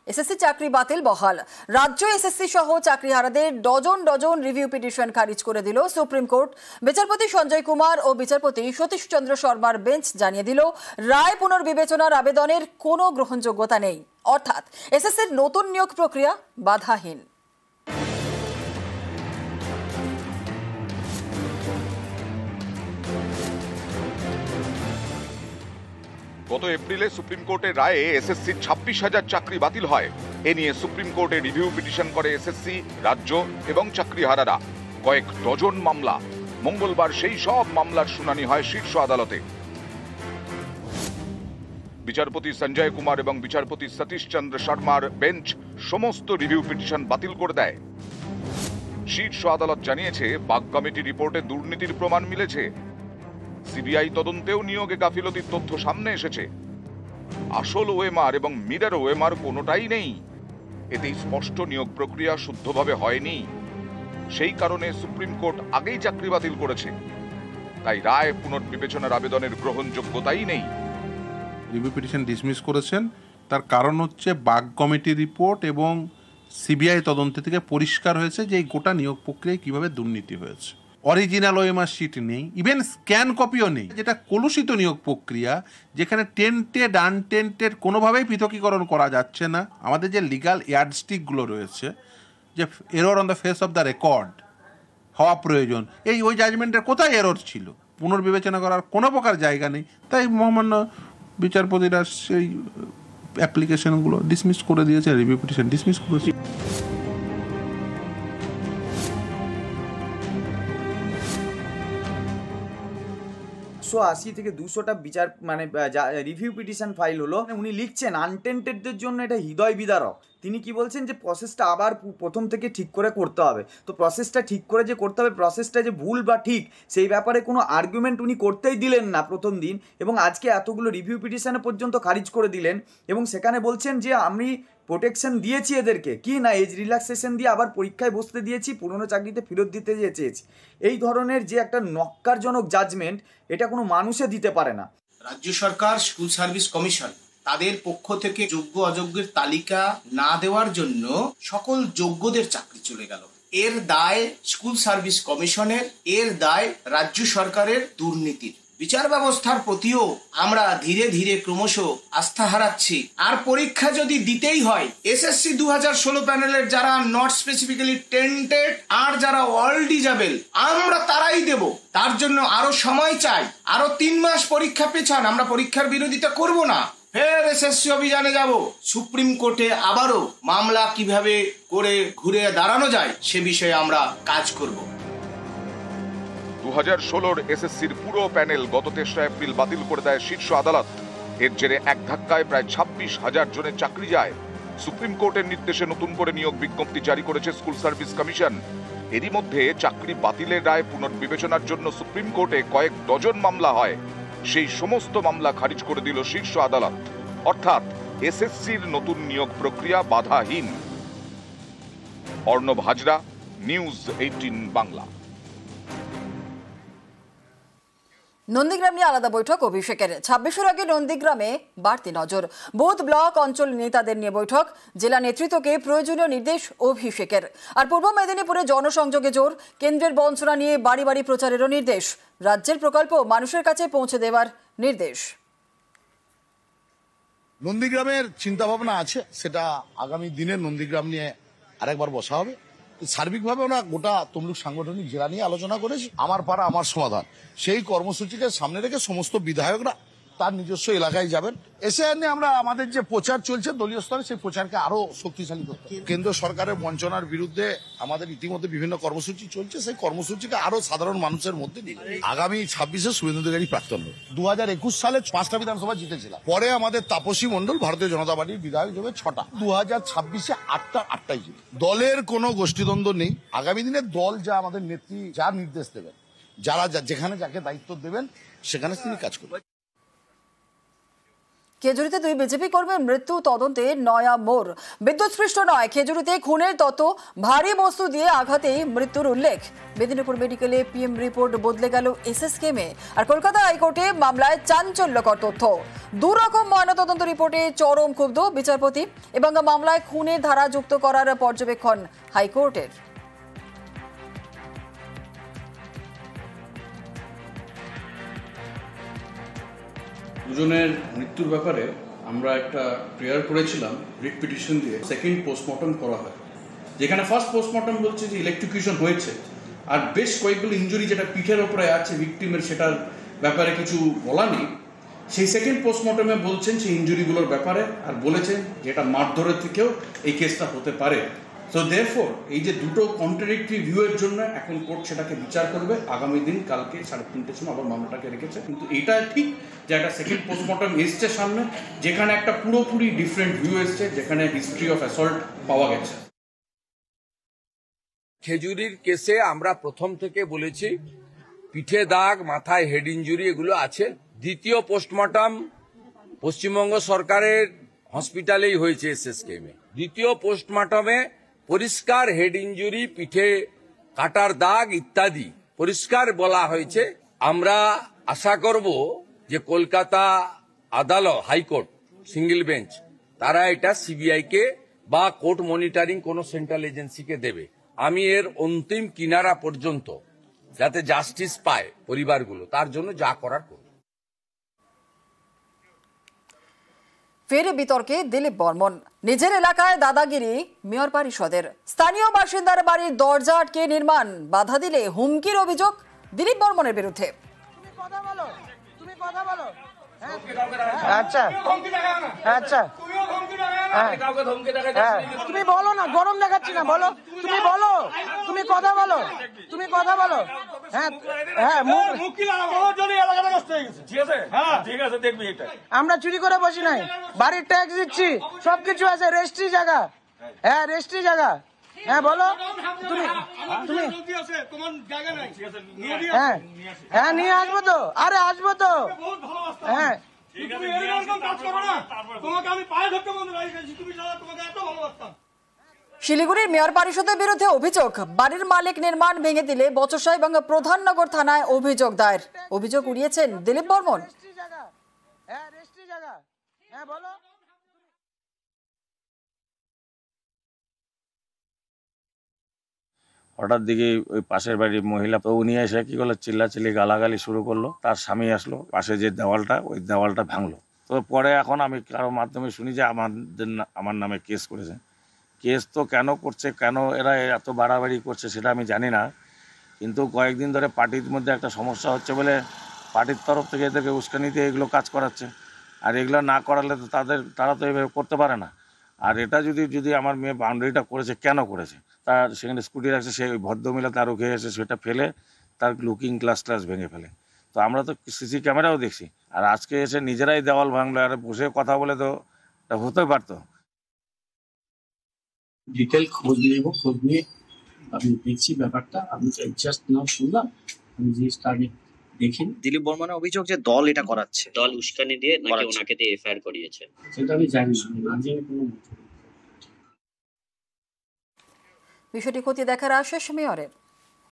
SSC চাকরি বাতিল বহাল। রাজ্য এসএসসি সহ চাকরিহারাদের ডজন ডজন রিভিউ পিটিশন খারিজ করে দিল সুপ্রিম কোর্ট। বিচারপতি সঞ্জয় কুমার ও বিচারপতি সতীশ চন্দ্র শর্মার বেঞ্চ জানিয়ে দিল, রায় পুনর্বিবেচনার আবেদনের কোনো গ্রহণযোগ্যতা নেই। অর্থাৎ এসএসসির নতুন নিয়োগ প্রক্রিয়া বাধাহীন। গত এপ্রিলে সুপ্রিম কোর্টের রায়ে এসএসসির 26,000 চাকরি বাতিল হয়। এ নিয়ে সুপ্রিম কোর্টে রিভিউ পিটিশন করে এসএসসি, রাজ্য এবং চাকরিহারারা। কয়েক ডজন মামলা। মঙ্গলবার সেই সব মামলার শুনানি হয় শীর্ষ আদালতে। বিচারপতি সঞ্জয় কুমার এবং বিচারপতি সতীশ চন্দ্র শর্মার বেঞ্চ সমস্ত রিভিউ পিটিশন বাতিল করে দেয়। শীর্ষ আদালত জানিয়েছে, বাগ কমিটি রিপোর্টে দুর্নীতির প্রমাণ মিলেছে। সিবিআই তদন্তেও নিয়োগে গাফিলতির তথ্য সামনে এসেছে। আসল ওএমআর এবং মিরর ওএমআর কোনোটাই নেই। এতে স্পষ্ট নিয়োগ প্রক্রিয়া শুদ্ধভাবে হয়নি। সেই কারণে সুপ্রিম কোর্ট আগেই চাকরি বাতিল করেছে। তাই রায় পুনর্বিবেচনার আবেদনের গ্রহণযোগ্যতাই নেই। রিভিউ পিটিশন ডিসমিস করেছেন, তার কারণ হচ্ছে বাগ কমিটি রিপোর্ট এবং সিবিআই তদন্ত থেকে পরিষ্কার হয়েছে যে এই গোটা নিয়োগ প্রক্রিয়ায় কিভাবে দুর্নীতি হয়েছে। অরিজিনাল ওএমআর শিট নেই, ইভেন স্ক্যান কপিও নেই, যেটা কলুষিত নিয়োগ প্রক্রিয়া, যেখানে টেন্টেড আনটেন্টেড কোনোভাবেই পৃথকীকরণ করা যাচ্ছে না। আমাদের যে লিগাল ইয়ার্ডস্টিকগুলো রয়েছে, যে error on the face of the record হওয়া প্রয়োজন, ওই জাজমেন্টের কোথায় এরর ছিল, পুনর্বিবেচনা করার কোনো প্রকার জায়গা নেই। তাই মহামান্য বিচারপতিরা সেই অ্যাপ্লিকেশনগুলো ডিসমিস করে দিয়েছে, রিভিউ পিটিশন ডিসমিস করেছে। 180 থেকে 200টা বিচার রিভিউ পিটিশন ফাইল হলো। উনি লিখছেন আনটেন্টেডদের জন্য এটা হৃদয় বিদারক। তিনি কি বলছেন যে প্রসেসটা আবার প্রথম থেকে ঠিক করে করতে হবে। তো প্রসেসটা ঠিক করে যে করতে হবে, প্রসেসটা যে ভুল বা ঠিক সেই ব্যাপারে কোনো আর্গুমেন্ট উনি করতেই দিলেন না প্রথম দিন, এবং আজকে এতগুলো রিভিউ পিটিশনে পর্যন্ত খারিজ করে দিলেন। এবং সেখানে বলছেন যে আমি প্রোটেকশন দিয়েছি এদেরকে, কি না এজ রিল্যাক্সেশন দিয়ে আবার পরীক্ষায় বসতে দিয়েছি, পুরনো চাকরিতে ফেরত দিতে চেয়েছি। এই ধরনের যে একটা নক্কারজনক জাজমেন্ট, এটা কোনো মানুষে দিতে পারে না। রাজ্য সরকার স্কুল সার্ভিস কমিশন তাদের পক্ষ থেকে যোগ্য অযোগ্যের তালিকা না দেওয়ার জন্য সকল যোগ্যদের চাকরি চলে গেল। এর দায় স্কুল সার্ভিস কমিশনের, এর দায় রাজ্য সরকারের দুর্নীতির। বিচার ব্যবস্থার প্রতিও আমরা ধীরে ধীরে ক্রমশ আস্থা হারাচ্ছি। আর পরীক্ষা যদি দিতেই হয়, এসএসসি 2016 প্যানেলের যারা নট স্পেসিফিক্যালি টেন্টেড আর যারা এলিজিবল, আমরা তারাই দেব। তার জন্য আরো সময় চাই, আরো 3 মাস পরীক্ষা পেছান। আমরা পরীক্ষার বিরোধিতা করব না, ফের এসএসসি অভিযানে যাব। সুপ্রিম কোর্টে আবারও মামলা কিভাবে করে ঘুরে দাঁড়ানো যায় সে বিষয়ে আমরা কাজ করব। 2016 এসএসসির পুরো প্যানেল গত 3রা এপ্রিল বাতিল করে দেয় শীর্ষ আদালত। এর জেরে এক ধাক্কায় প্রায় 26,000 জনের চাকরি যায়। সুপ্রিম কোর্টের নির্দেশে নতুন করে নিয়োগ বিজ্ঞপ্তি জারি করেছে স্কুল সার্ভিস কমিশন। এরই মধ্যে চাকরি বাতিলের রায় পুনর্বিবেচনার জন্য সুপ্রিম কোর্টে কয়েক ডজন মামলা হয়। সেই সমস্ত মামলা খারিজ করে দিল শীর্ষ আদালত। অর্থাৎ এসএসসির নতুন নিয়োগ প্রক্রিয়া বাধাহীন। অর্ণব হাজরা, নিউজ 18 বাংলা। নন্দীগ্রাম নিয়ে আলাদা বৈঠক অভিষেকের। 26-এর আগে নন্দীগ্রামে বাড়তি নজর। বুথ ব্লক অঞ্চল নেতাদের নিয়ে বৈঠক। জেলা নেতৃত্বকে প্রয়োজনীয় নির্দেশ অভিষেকের। আর পূর্ব মেদিনীপুরে জনসংযোগে জোর। কেন্দ্রের বঞ্চনা নিয়ে বাড়ি বাড়ি প্রচারেরও নির্দেশ। রাজ্যের প্রকল্প মানুষের কাছে পৌঁছে দেওয়ার নির্দেশ। নন্দীগ্রামের চিন্তাভাবনা আছে, সেটা আগামী দিনে নন্দীগ্রাম নিয়ে আরেকবার বসা হবে। সার্বিকভাবে ওরা গোটা তমলুক সাংগঠনিক জেলা নিয়ে আলোচনা করেছে। আমার পাড়া আমার সমাধান, সেই কর্মসূচিকে সামনে রেখে সমস্ত বিধায়করা তার নিজস্ব এলাকায় যাবেন। এসে নিয়ে আমরা আমাদের যে প্রচার চলছে দলীয় স্তরে, সেই প্রচারকে আরো শক্তিশালী করতে হবে। কেন্দ্র সরকারের বঞ্চনার বিরুদ্ধে আমাদের ইতিমধ্যে বিভিন্ন কর্মসূচি চলছে, সেই কর্মসূচিকে আরো সাধারণ মানুষের মধ্যে নিয়ে আগামী 26-এ শুভেন্দু অধিকারী প্রাক্তন 2021 সালে 5টা বিধানসভা জিতেছিলাম। পরে আমাদের তাপসী মণ্ডল ভারতীয় জনতা পার্টির বিধায়ক হিসেবে 6টা, 2026-এ 8টাই জিতে। দলের কোনো গোষ্ঠীদ্বন্দ্ব নেই। আগামী দিনে দল যা আমাদের নেত্রী যা নির্দেশ দেবেন, যারা যেখানে যাকে দায়িত্ব দেবেন সেখানে তিনি কাজ করবেন। খেজুরিতে 2 বিজেপি কর্মীর মৃত্যু তদন্তে নয়া মোড়। বিদ্যুৎস্পৃষ্ট নয়, খেজুরিতে খুনের তত ভারী বস্তু দিয়ে আঘাতেই মৃত্যুর উল্লেখ। মেদিনীপুর মেডিকেলে পিএম রিপোর্ট বদলে গেল এসএসকেএমে। আর কলকাতা হাইকোর্টে মামলায় চাঞ্চল্যকর তথ্য। দুরকম ময়নাতদন্ত রিপোর্টে চরম ক্ষুব্ধ বিচারপতি এবং মামলায় খুনের ধারা যুক্ত করার পর্যবেক্ষণ হাইকোর্টের। দুজনের মৃত্যুর ব্যাপারে আমরা একটা প্রেয়ার করেছিলাম রিট পিটিশন দিয়ে। সেকেন্ড পোস্টমর্টম করা হয়, যেখানে ফার্স্ট পোস্টমর্টম বলছে যে ইলেকট্রিকিউশন হয়েছে, আর বেশ কয়েকগুলো ইনজুরি যেটা পিঠের ওপরে আছে ভিকটিমের, সেটার ব্যাপারে কিছু বলা নেই। সেই সেকেন্ড পোস্টমর্টমে বলছেন সেই ইনজুরিগুলোর ব্যাপারে, আর বলেছেন যে এটা মারধরের থেকেও এই কেসটা হতে পারে। সো দেয়ারফর এই যে দুটো কন্ট্রাডিক্টরি ভিউয়ের জন্য এখন কোর্ট সেটাকে বিচার করবে আগামী দিন, কালকে 3:30টার সময় আবার মামলাটাকে রেখেছে। কিন্তু এটা ঠিক যে একটা সেকেন্ড পোস্টমর্টম এসছে সামনে, যেখানে একটা পুরোপুরি ডিফারেন্ট ভিউ এসছে, যেখানে হিস্ট্রি অফ অ্যাসল্ট পাওয়া গেছে। খেজুরির কেসে আমরা প্রথম থেকে বলেছি পিঠে দাগ, মাথায় হেড ইঞ্জুরি এগুলো আছে। দ্বিতীয় পোস্টমর্টম পশ্চিমবঙ্গ সরকারের হসপিটালেই হয়েছে এসএসকেএমে। দ্বিতীয় পোস্টমর্টমে পরিষ্কার হেড ইঞ্জুরি, পিঠে কাটার দাগ ইত্যাদি পরিষ্কার বলা হয়েছে। আমরা আশা করব যে কলকাতা আদালত, হাইকোর্ট, সিঙ্গেল বেঞ্চ তারা এটা সিবিআইকে বা কোর্ট মনিটরিং কোনো সেন্ট্রাল এজেন্সিকে দেবে। আমি এর অন্তিম কিনারা পর্যন্ত যাতে জাস্টিস পায় পরিবারগুলো, তার জন্য যা করার করব। ফের বিতর্কে দিলীপ বর্মন। নিজের এলাকায় দাদাগিরি মেয়র পরিষদের। স্থানীয় বাসিন্দার বাড়ির দরজা আটকে নির্মাণ বাধা দিলে হুমকির অভিযোগ দিলীপ বর্মনের বিরুদ্ধে। আচ্ছা আচ্ছা তুমি বলো না, গরম দেখাচ্ছি না, বলো তুমি, বলো তুমি, কথা বলো, তুমি কথা বলো। হ্যাঁ হ্যাঁ, আমরা চুরি করে বসি নাই, বাড়ির ট্যাক্স দিচ্ছি, সবকিছু আছে, রেস্ট্রি জায়গা। হ্যাঁ রেস্ট্রি জায়গা। হ্যাঁ বলো তুমি, তুমি হ্যাঁ হ্যাঁ নিয়ে আসবো তো, আরে আসবো তো। হ্যাঁ শিলিগুড়ির মেয়র পরিষদের বিরুদ্ধে অভিযোগ, বাড়ির মালিক নির্মাণ ভেঙে দিলে বচসা এবং প্রধাননগর থানায় অভিযোগ দায়ের। অভিযোগ উড়িয়েছেন দিলীপ বর্মন। হঠাৎ দিকে ওই পাশের বাড়ির মহিলা, তো উনি এসে কি করলো, চিল্লাচিল্লি গালাগালি শুরু করলো। তার স্বামী আসলো, পাশে যে দেওয়ালটা, ওই দেওয়ালটা ভাঙলো। তো পরে এখন আমি কারোর মাধ্যমে শুনি যে আমার নামে কেস করেছে। কেস তো কেন করছে, কেন এরা এত বাড়াবাড়ি করছে সেটা আমি জানি না, কিন্তু কয়েকদিন ধরে পার্টির মধ্যে একটা সমস্যা হচ্ছে বলে পার্টির তরফ থেকে এদেরকে উস্কানিতে এগুলো কাজ করাচ্ছে। আর এগুলো না করালে তো তারা তো এভাবে করতে পারে না। আর এটা যদি আমার মেয়ে বাউন্ডারিটা করেছে, কেন করেছে, তার সেখানে স্কুটি রাখছে, সেই ভদ্রমহিলা তার রুখে এসে সেটা ফেলে তার লুকিং গ্লাস ভেঙে ফেলে। তো আমরা তো সিসি ক্যামেরাও দেখছি, আর আজকে এসে নিজেরাই দেওয়াল ভাঙলো। আর বসে কথা বলে তো এটা হতে পারতো। ডিটেল খোঁজ নেব, খোঁজ নিয়ে আমি দেখছি ব্যাপারটা। আমি জাস্ট নাও শুনলাম, আমি জিনিসটা আগে দেখি। দিলীপ বর্মনের অভিযোগ যে দল এটা করাচ্ছে, দল উস্কানি দিয়ে নাকি ওনাকে দিয়ে এফআইআর করিয়েছে, সেটা আমি জানি না, জেনে কোনো বিষয়টি খতিয়ে দেখার আশ্বাস মেয়রের।